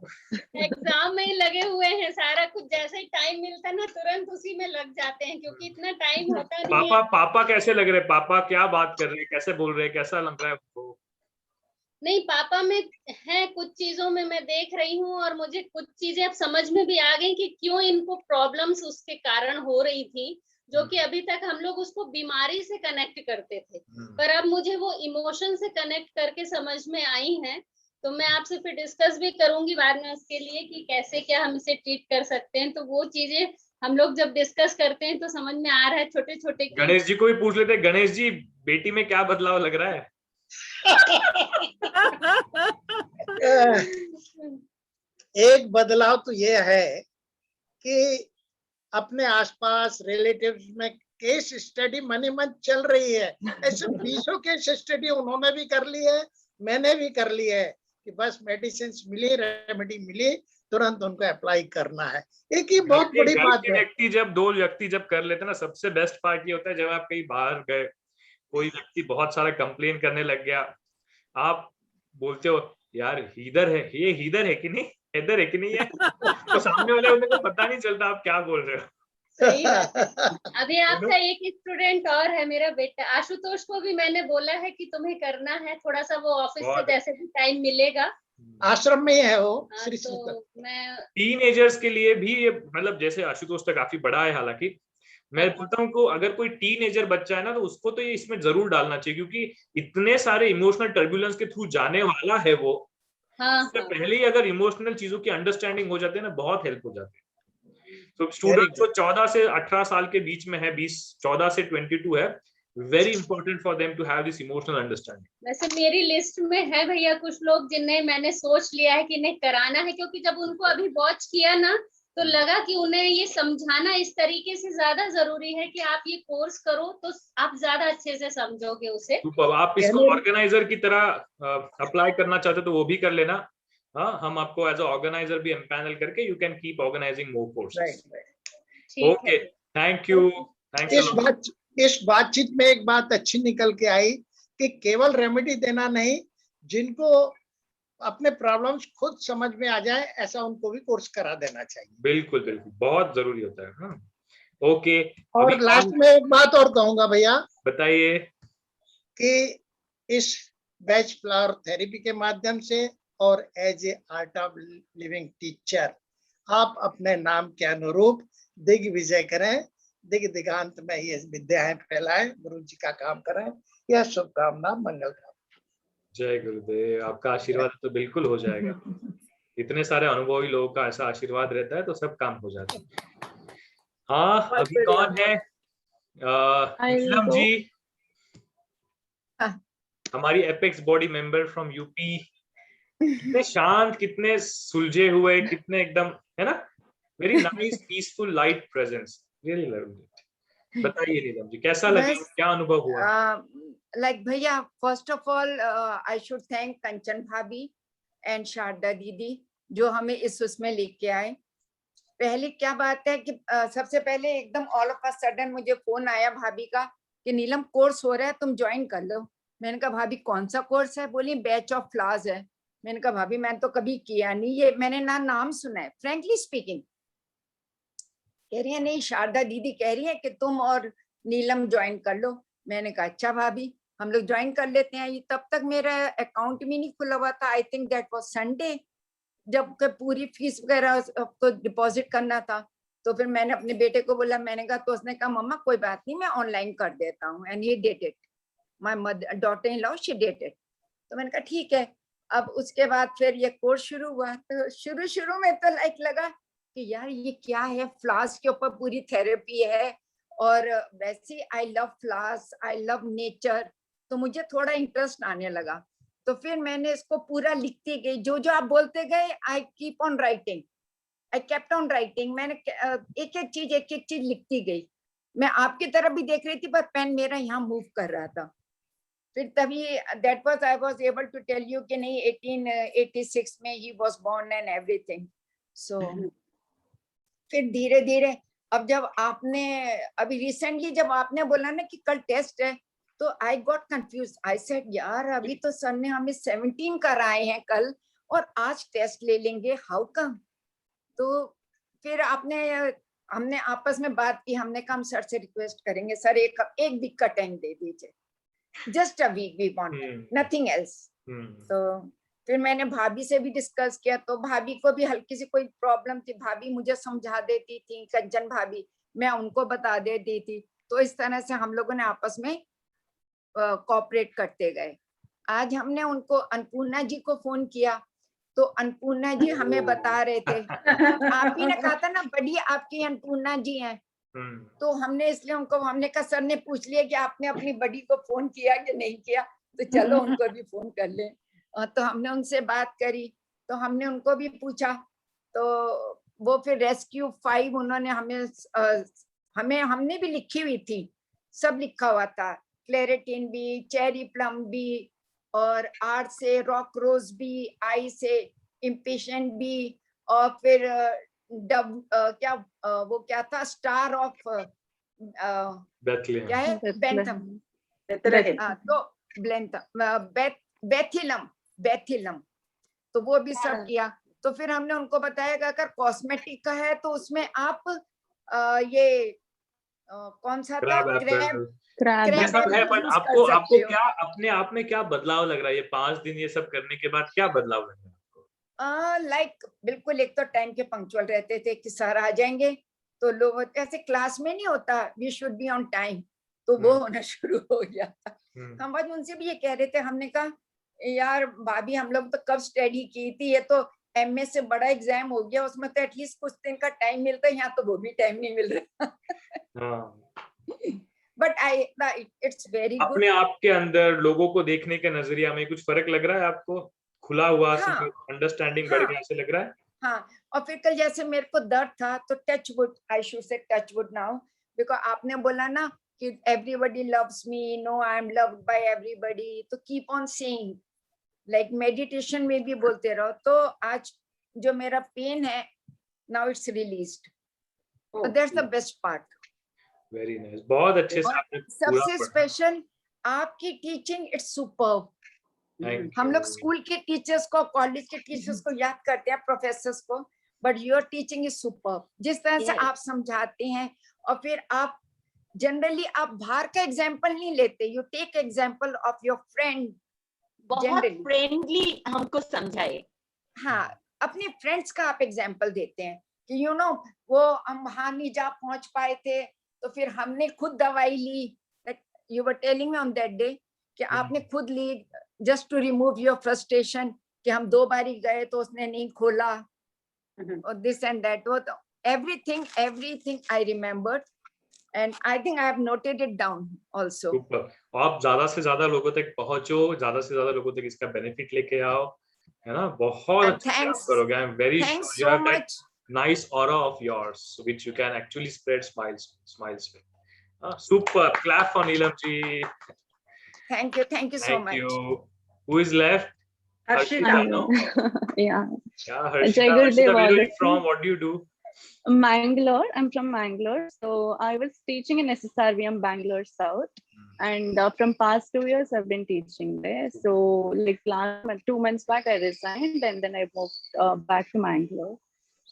एग्जाम में ही लगे हुए हैं। सारा कुछ जैसे ही टाइम मिलता है ना, तुरंत उसी में लग जाते हैं, क्योंकि इतना टाइम होता नहीं है। पापा कैसे लग रहे हैं? पापा क्या बात कर रहे हैं, कैसे बोल रहे हैं, कैसा लग रहा है आपको? नहीं, पापा में है, कुछ चीजों में मैं देख रही हूँ, और मुझे कुछ चीजें अब समझ में भी आ गई कि क्यों इनको प्रॉब्लम्स उसके कारण हो रही थी, जो कि अभी तक हम लोग उसको बीमारी से कनेक्ट करते थे, पर अब मुझे वो इमोशन से कनेक्ट करके समझ में आई हैं। तो मैं आपसे फिर डिस्कस भी करूंगी बाद में उसके लिए कि कैसे क्या हम इसे ट्रीट कर सकते हैं। तो वो चीजें हम लोग जब डिस्कस करते हैं तो समझ में आ रहा है, छोटे छोटे। गणेश जी को भी पूछ लेते हैं। गणेश जी, बेटी में क्या बदलाव लग रहा है? एक बदलाव तो ये है कि अपने आसपास रिलेटिव्स में केस स्टडी मन मन चल रही है। ऐसे 20 केस स्टडी उन्होंने भी कर ली है, मैंने भी कर ली है, कि बस मेडिसिन मिली, रेमेडी मिली, तुरंत उनको अप्लाई करना है। एक ही बहुत बड़ी बात है। दो व्यक्ति जब कर लेते हैं ना, सबसे बेस्ट पार्ट ये होता है जब आप कहीं बाहर गए, कोई व्यक्ति बहुत सारा कंप्लेन करने लग गया, आप बोलते हो यार हीदर है, ये हीदर है कि नहीं, इधर है कि नहीं है, तो सामने वाले बंदे को पता नहीं चलता आप क्या बोल रहे हो। सही बात है। अभी आपका एक स्टूडेंट और है, मेरा बेटा आशुतोष को भी मैंने बोला है कि तुम्हें करना है, थोड़ा सा वो ऑफिस से जैसे भी टाइम मिलेगा, आश्रम में ही है वो। तो मैं टीनेजर्स के लिए भी ये, मतलब जैसे आशुतोष तो काफी बड़ा है, हालांकि मैं बोलता हूँ को अगर कोई टीनेजर बच्चा है ना, तो उसको तो ये इसमें जरूर डालना चाहिए, क्योंकि इतने सारे इमोशनल टर्बुलेंस के थ्रू जाने वाला है वो। उससे पहले ही अगर इमोशनल चीजों की अंडरस्टैंडिंग हो जाती है ना, बहुत हेल्प हो जाती है। तो स्टूडेंट जो 14 से 18 साल के बीच में है, 14 से 22 है, very important for them to have this emotional understanding. वैसे मेरी लिस्ट में है भैया कुछ लोग जिन्हें मैंने सोच लिया है कि इन्हें कराना है, क्योंकि जब उनको अभी वॉच किया ना, तो लगा कि उन्हें ये समझाना इस तरीके से ज्यादा जरूरी है कि आप ये कोर्स करो तो आप ज्यादा अच्छे से समझोगे उसे। तो आप इसको ऑर्गेनाइजर की तरह अप्लाई करना चाहते तो वो भी कर लेना। हाँ, हम आपको एज अ ऑर्गेनाइजर भी एम्पैनल करके you can keep organising more courses. Okay, thank you, thanks. इस बातचीत में एक बात अच्छी निकल के आई कि केवल रेमेडी देना नहीं, जिनको अपने प्रॉब्लम्स खुद समझ में आ जाए, ऐसा उनको भी कोर्स करा देना चाहिए। बिल्कुल बिल्कुल, बहुत जरूरी होता है। हाँ, ओके। और लास्ट में एक बात और कहूंगा भैया, बताइए। कि इस बैच फ्लावर थेरेपी के माध्यम से और as a Art of Living teacher, आप अपने नाम के अनुरूप दिग्विजय करें, दिगांत में ये विद्याएं फैलाएं, गुरु जी का काम करें। यह शुभकामना, मंगल कामना। जय गुरुदेव, आपका आशीर्वाद तो बिल्कुल हो जाएगा। इतने सारे अनुभवी लोगों का ऐसा आशीर्वाद रहता है तो सब काम हो जाता है। हाँ, अभी कौन है? नीलम जी, हमारी apex body member from UP, कितने शांत, कितने सुलझे हुए, कितने एकदम, है ना, very nice peaceful light presence, really love it. बताइए नीलम जी, कैसा लगा, क्या अनुभव हुआ? Like भैया, first of all I should thank कंचन भाभी एंड शारदा दीदी जो हमें इस उसमें लेके आए। पहली क्या बात है कि सबसे पहले एकदम ऑल ऑफ अ सडन मुझे फोन आया भाभी का कि नीलम कोर्स हो रहा है, तुम ज्वाइन कर लो। मैंने कहा भाभी कौन सा कोर्स है? बोली बैच ऑफ फ्लावर्स है। मैंने कहा भाभी मैंने तो कभी किया नहीं, ये मैंने ना नाम सुना है फ्रेंकली स्पीकिंग। कह रही है नहीं, शारदा दीदी कह रही है कि तुम और नीलम ज्वाइन कर लो। मैंने कहा अच्छा भाभी हम लोग ज्वाइन कर लेते हैं। तब तक मेरा अकाउंट भी नहीं खुला हुआ था, I think that was Sunday, जब पूरी फीस वगैरह को डिपॉजिट करना था। तो फिर मैंने अपने बेटे को बोला, मैंने कहा, तो उसने कहा मम्मा कोई बात नहीं मैं ऑनलाइन कर देता हूँ, and he did it, my mother daughter in law she did it. तो मैंने कहा ठीक है। अब उसके बाद फिर ये कोर्स शुरू हुआ। तो शुरू में तो लाइक लगा कि यार ये क्या है, फ्लावर्स के ऊपर पूरी थेरेपी है, और वैसे I love flowers, I love nature, तो मुझे थोड़ा इंटरेस्ट आने लगा। तो फिर मैंने इसको पूरा लिखती गई, जो जो आप बोलते गए, I keep on writing, I kept on writing. मैंने एक एक चीज लिखती गई। मैं आपकी तरफ भी देख रही थी पर पेन मेरा यहाँ मूव कर रहा था। फिर तभी that was I was able to tell you कि नहीं 1886 में ही was born and everything. So फिर धीरे धीरे अब जब आपने अभी रिसेंटली जब आपने बोला ना कि कल टेस्ट है, तो I got confuse. I said यार अभी तो सर ने हमें 17 कराए हैं कल और आज टेस्ट ले लेंगे, हाउ कम? तो फिर हमने आपस में बात की, हमने कहा हम सर से रिक्वेस्ट करेंगे सर एक वीक का टाइम दे दीजिए, just a week, we want nothing else. तो फिर मैंने भाभी से भी डिस्कस किया, तो भाभी को भी हल्की सी कोई प्रॉब्लम थी, भाभी मुझे समझा देती थी, कंचन भाभी, मैं उनको बता देती थी। तो इस तरह से हम लोगों ने आपस में कोऑपरेट करते गए। आज हमने उनको अन्नपूर्णा जी को फोन किया, तो अन्नपूर्णा जी हमें बता रहे थे, आप ही ने कहा था ना बड़ी आपकी अन्नपूर्णा जी हैं, तो हमने इसलिए उनको, हमने कहा सर ने पूछ लिया कि आपने अपनी बड़ी को फोन किया कि नहीं किया, तो चलो उनको भी फोन कर ले। तो हमने उनसे बात करी, तो हमने उनको भी पूछा, तो वो फिर रेस्क्यू 5 उन्होंने हमें हमने भी लिखी हुई थी, सब लिखा हुआ था, क्लेरेटिन भी, चेरी प्लम भी, और आर से रॉक रोज भी, आई से इम्पेशेंट भी, और फिर वो क्या था, स्टार ऑफ क्या है, बेंथम, तो बेथिलम, तो वो भी सब किया। तो फिर हमने उनको बताया कि अगर कॉस्मेटिक का है तो उसमें आप ये कौन सा था, ये सब है, बट आपको क्या अपने आप में क्या बदलाव लग रहा है ये 5 दिन ये सब करने के बाद? क्या बदलाव लग रहा है आपको? लाइक बिल्कुल, एक तो टाइम के पंक्चुअल रहते थे कि सर आ जाएंगे, तो लोग ऐसे क्लास में नहीं होता we should be on time, तो वो होना शुरू हो गया था। हम बाद उनसे भी ये कह रहे थे, हमने कहा यार भाभी हम लोग तो कब स्टडी की थी, ये तो एमए से बड़ा एग्जाम हो गया, उसमें तो एटलीस्ट कुछ दिन का टाइम मिलता है, यहाँ तो वो भी टाइम नहीं मिल रहा। But it's very good. अपने आप के अंदर लोगों को देखने के नजरिया में कुछ फर्क लग रहा है आपको? खुला हुआ, अंडरस्टैंडिंग बढ़ गया, ऐसे लग रहा है? हाँ, और फिर कल जैसे मेरे को दर्द था, तो touch wood, I should say touch wood now, because आपने बोला ना कि everybody loves me, no I am loved by everybody, तो keep on saying, like meditation में भी बोलते रहो। तो आज जो मेरा पेन है, now it's released, so that's the best part. Very nice, बहुत अच्छे से आपने सबसे स्पेशल आपकी टीचिंग, इट्स सुपर्ब। हम लोग स्कूल के टीचर्स को, कॉलेज के टीचर्स को याद करते हैं, प्रोफेसर्स को, but your teaching is superb. जिस तरह से आप समझाते हैं, और फिर आप जनरली आप बाहर का एग्जाम्पल नहीं लेते, you take example of your friend, बहुत फ्रेंडली हमको समझाए। हाँ, अपने फ्रेंड्स का आप एग्जाम्पल देते हैं कि यू नो वो हम वहां नहीं जा पहुंच पाए थे, तो फिर हमने खुद दवाई ली, you were telling me on that day कि आपने खुद ली just to remove your frustration, कि हम 2 बार ही गए तो उसने नहीं खोला, और this and that. Everything I remembered, and I think I have noted it down also. Super. आप ज्यादा से ज्यादा लोगों तक पहुंचो, ज्यादा से ज्यादा लोगों तक इसका बेनिफिट लेके आओ, है ना? बहुत अच्छे से आप करोगे. I am very sure you have that nice aura of yours which you can actually spread smiles with. Super. Clap for Neelam ji. Thank you so much. Thank you. Who is left? Harshita. No? Yeah. Yeah, Harshita. Jai Gurudev, Harshita, where are you all from? What do you do? Mangalore. I'm from Mangalore. So I was teaching in SSRVM Bangalore South. And from past 2 years, I've been teaching there. So like last 2 months back, I resigned and then I moved back to Mangalore.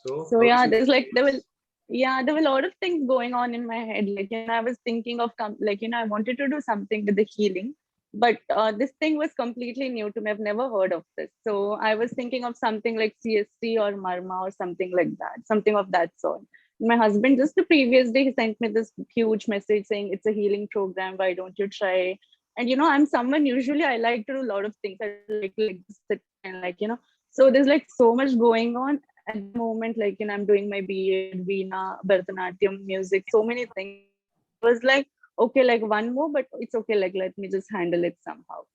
So yeah, there were a lot of things going on in my head. Like, you know, I was thinking of I wanted to do something with the healing, but this thing was completely new to me. I've never heard of this. So I was thinking of something like CST or Marma or something like that, something of that sort. My husband, just the previous day, he sent me this huge message saying it's a healing program. Why don't you try? And, you know, I'm someone, usually I like to do a lot of things. I like sit and so there's like so much going on at the moment. Like, you know, I'm doing my BA, Veena, Bharatanatyam, music, so many things. It was like, okay, like one more, but it's okay. Like, let me just handle it somehow.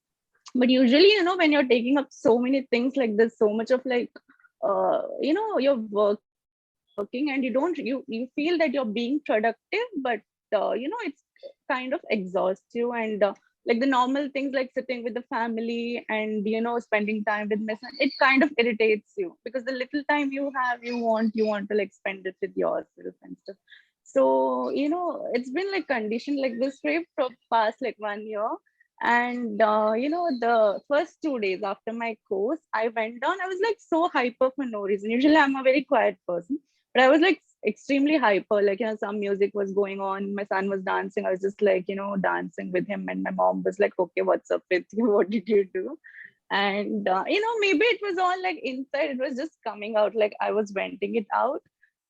But usually, you know, when you're taking up so many things like this, so much of your working and you feel that you're being productive, but it's kind of exhausts you. And like the normal things like sitting with the family and spending time with my son, it kind of irritates you because the little time you have, you want to like spend it with yourself and stuff. So it's been like conditioned like this way for past like 1 year. And the first 2 days after my course, I went down. I was like so hyper for no reason. Usually I'm a very quiet person, but I was like extremely hyper. Like, some music was going on, my son was dancing, I was just like dancing with him, and my mom was like, okay, what's up with you, what did you do? And maybe it was all like inside, it was just coming out, like I was venting it out.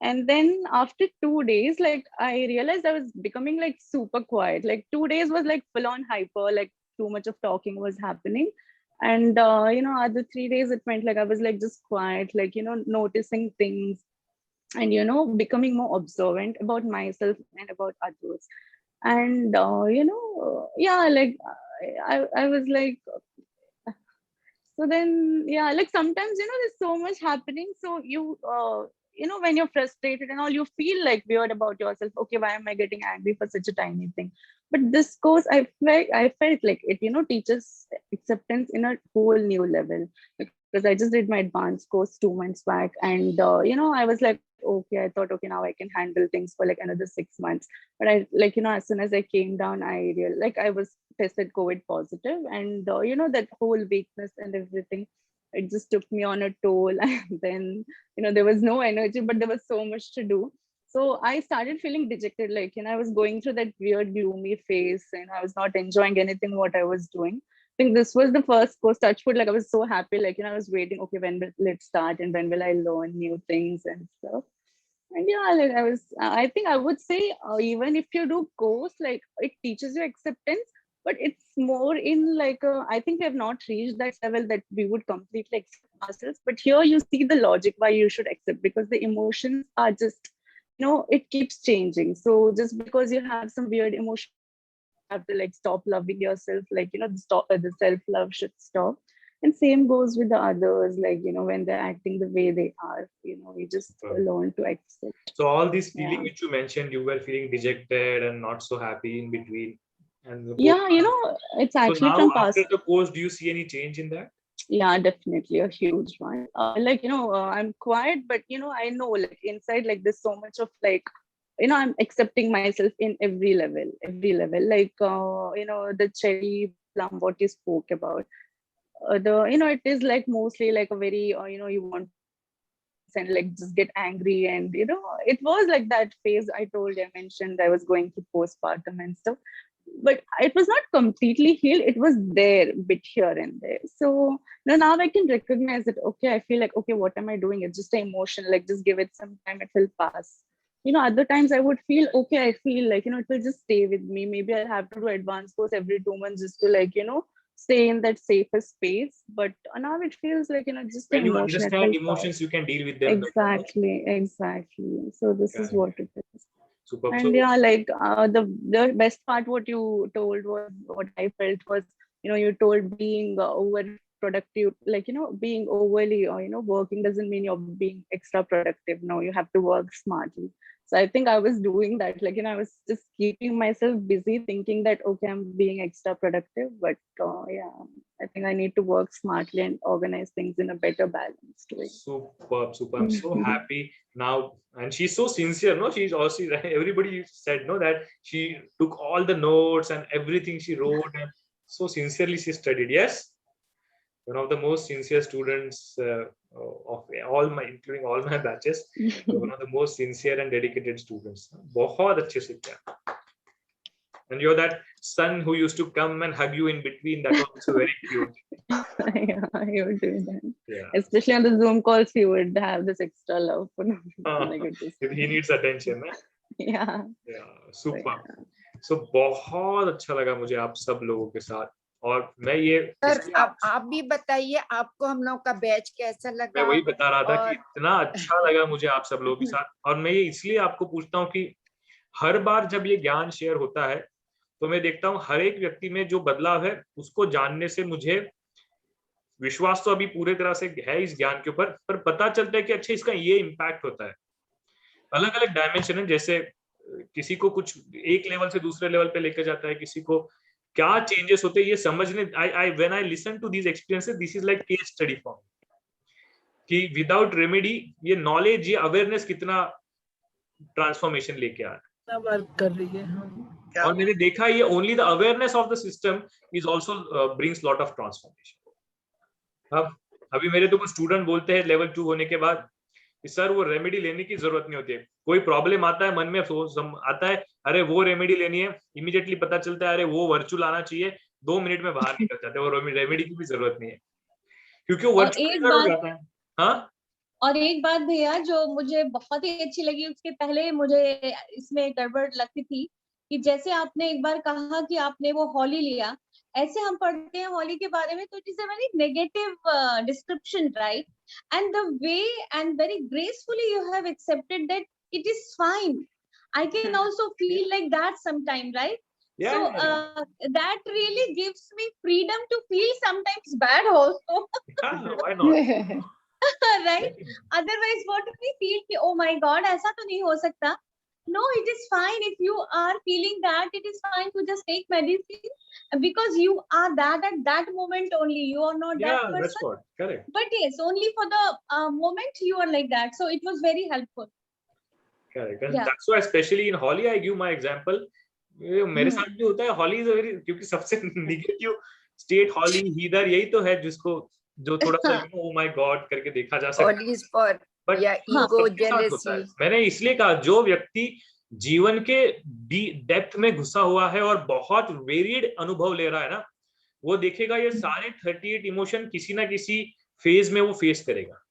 And then after 2 days, like I realized I was becoming like super quiet. Like 2 days was like full on hyper, like too much of talking was happening. And other 3 days it went like I was like just quiet, like noticing things and becoming more observant about myself and about others. And like I was like, so then like sometimes there's so much happening, so you when you're frustrated and all, you feel like weird about yourself. Okay, why am I getting angry for such a tiny thing? But this course, I felt like it teaches acceptance in a whole new level, because I just did my advanced course 2 months back, and I was like, okay, I thought, okay, now I can handle things for like another 6 months. But I like as soon as I came down, I realized like I was tested COVID positive, and that whole weakness and everything, it just took me on a toll. And then there was no energy, but there was so much to do. So I started feeling dejected, like I was going through that weird gloomy phase, and I was not enjoying anything what I was doing. I think this was the first course, Touchwood, like I was so happy, like I was waiting, okay, when will it start and when will I learn new things and stuff. And like I think I would say, even if you do course, like it teaches you acceptance, but it's more in like I think we have not reached that level that we would completely accept ourselves. But here you see the logic why you should accept, because the emotions are just it keeps changing. So just because you have some weird emotion, you have to like stop loving yourself, like the self-love should stop. And same goes with the others, like when they're acting the way they are, you just learn to accept. So all these feeling which you mentioned, you were feeling dejected and not so happy in between, and it's actually so now from past. After the course, do you see any change in that? Yeah, definitely a huge one. I'm quiet, but I know like inside, like there's so much of like I'm accepting myself in every level, like the cherry plum what you spoke about, it is like mostly like a very you want and like just get angry, and it was like that phase I mentioned I was going through postpartum and stuff, but it was not completely healed. It was there bit here and there. So now I can recognize it. Okay, I feel like, okay, what am I doing? It's just an emotion, like just give it some time, it will pass. Other times I would feel, okay, I feel like it will just stay with me. Maybe I'll have to do advanced course every 2 months just to like stay in that safer space. But now it feels like, just When an you emotion. understand emotions, you can deal with them better. Exactly. So this is what it is. Superb. And So, yeah, like the best part what you told was, what I felt was, you told being over productive, like, being overly, or working doesn't mean you're being extra productive. No, you have to work smartly. So I think I was doing that, like, I was just keeping myself busy thinking that, okay, I'm being extra productive, but yeah, I think I need to work smartly and organize things in a better balanced way. superb. I'm so happy now. And she's so sincere, no? She's also, everybody said, no, that she took all the notes and everything she wrote, and so sincerely she studied. Yes? One of the most sincere students of all my, including all my batches. One of the most sincere and dedicated students. बहुत अच्छे से किया. And you're that son who used to come and hug you in between. That was also very cute. Yeah, he would do that. Yeah. Especially on the Zoom calls, he would have this extra love for me. He needs attention. Na? Yeah. Yeah, super. So बहुत अच्छा लगा मुझे आप सब लोगों के साथ. और मैं ये सर आप भी बताइए, आपको हम लोग का बैच कैसा लगा? मैं वही बता रहा था कि इतना अच्छा लगा मुझे आप सब लोगों के साथ. और मैं ये इसलिए आपको पूछता हूँ कि हर बार जब ये ज्ञान शेयर होता है तो मैं देखता हूँ हर एक व्यक्ति में जो बदलाव है उसको जानने से मुझे विश्वास तो अभी पूरे तरह से है इस ज्ञान के ऊपर, पर पता चलता है कि अच्छा इसका ये इम्पैक्ट होता है. अलग अलग डायमेंशन है, जैसे किसी को कुछ एक लेवल से दूसरे लेवल पे लेकर जाता है, किसी को क्या चेंजेस होते हैं ये समझने. When I listen to these experiences, this is like case study for me कि विदाउट रेमेडी ये नॉलेज, ये अवेयरनेस कितना ट्रांसफॉर्मेशन लेके आ रहा है, वर्क कर रही है. और मैंने देखा ये only the awareness of the system is also brings lot of transformation. अब अभी मेरे तो कुछ स्टूडेंट बोलते हैं लेवल 2 होने के बाद कि सर वो रेमेडी लेने की जरूरत नहीं होती है. कोई प्रॉब्लम आता है मन में आता है, अरे वो रेमेडी लेनी है, इमीडिएटली पता चलता है अरे वो वर्चुअल आना चाहिए, 2 मिनट में बाहर निकल जाते हैं, वो रेमेडी की भी जरूरत नहीं है क्योंकि वो वर्चुअल हो जाता है. हाँ, और एक बात भैया जो मुझे बहुत ही अच्छी लगी, उसके पहले मुझे इसमें गड़बड़ लगती थी कि जैसे आपने एक बार कहा कि आपने वो हॉली लिया, ऐसे हम पढ़ते हैं हॉली के बारे में तो it is a very negative description, right? And the way and very gracefully you have accepted that it is fine. I can also feel like that sometime, right? Yeah, so that really gives me freedom to feel sometimes bad also. why not? Right? Otherwise what do we feel कि oh my god ऐसा तो नहीं हो सकता. No, it is fine if you are feeling that. It is fine to just take medicine because you are that at that moment only. You are not that person. That's what, correct. But yes, only for the moment you are like that. So it was very helpful. Correct. And that's why especially in Holi I give my example. मेरे साथ भी होता है हॉली is very, क्योंकि सबसे negative state हॉली इधर यही तो है जिसको जो थोड़ा सा ओ माय गॉड करके देखा जा सकता है. बट ईगो जेलसी, मैंने इसलिए कहा जो व्यक्ति जीवन के डेप्थ में घुसा हुआ है और बहुत वेरिएड अनुभव ले रहा है ना, वो देखेगा ये सारे 38 इमोशन किसी ना किसी फेज में वो फेस करेगा.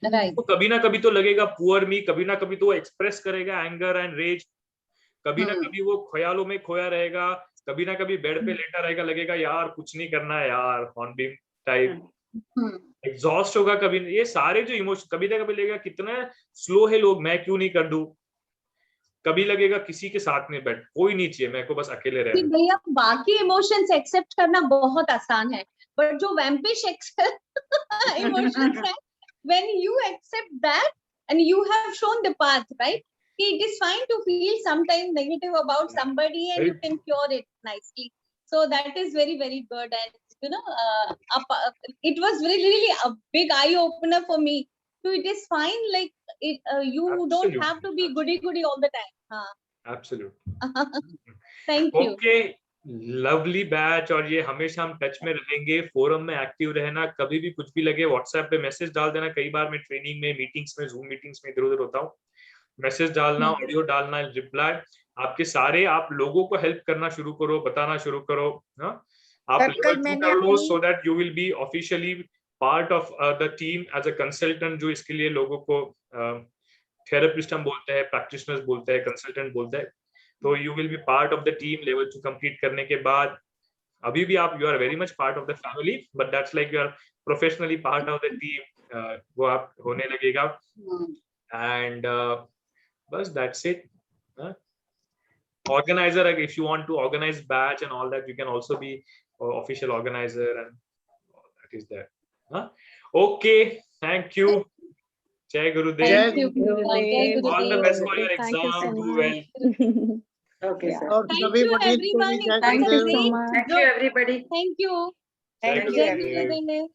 Right. तो कभी ना कभी तो लगेगा पुअर मी, कभी ना कभी तो वो एक्सप्रेस करेगा एंगर एंड रेज, कभी ना कभी वो ख्यालों में खोया रहेगा, कभी ना कभी बेड पे लेटा रहेगा, लगेगा यार कुछ नहीं करना है यार, हॉर्नबीम टाइप एग्जॉस्ट होगा. कभी ये सारे जो इमोशन, कभी ना कभी लगेगा कितना स्लो है लोग, मैं क्यों नहीं कर दूं, कभी लगेगा किसी के साथ में बैठ, कोई नहीं चाहिए मेरे को, बस अकेले रहना. भैया बाकी इमोशंस एक्सेप्ट करना बहुत आसान है, बट जो वैम्पिश इमोशंस है, when you accept that and you have shown the path, right? It is fine to feel sometimes negative about somebody and you can cure it nicely. So that is very, very good. And you know, it was really a big eye opener for me. So it is fine, like you Absolutely. don't have to be goody all the time. Absolutely. Thank you. Okay. Lovely batch, और ये हमेशा हम touch में रहेंगे, forum में active रहना, कभी भी कुछ भी लगे व्हाट्सएप पे मैसेज डाल देना. कई बार मैं ट्रेनिंग में, मीटिंग्स में, जूम मीटिंग्स में इधर उधर होता हूँ, मैसेज डालना, ऑडियो डालना, रिप्लाई आपके सारे, आप लोगों को हेल्प करना शुरू करो, बताना शुरू करो. आप लेवल 2 कर लो so that you will be officially part of the team as a consultant, जो इसके लिए लोगों को थेरेपिस्ट हम बोलते हैं, प्रैक्टिशनर्स बोलते हैं, कंसल्टेंट बोलते हैं. तो you will B part of the team. Level 2 complete करने के बाद अभी भी आप, you are very much part of the family, but that's like you are professionally part of the team. वो आप होने लगेगा. And बस that's it. Organizer, like, if you want to organize batch and all that, you can also be official organizer, and that is that. Okay, thank you. Jai Gurudev. Thank you. Gurudev. All the best for your Thank you so exam. Do much. well. Okay, sir. और Thank सभी you Muneet को everyone. भी It जय was a Thank you so Gurudev. great much. Thank you, everybody. Thank you. Thank you. Jai Gurudev.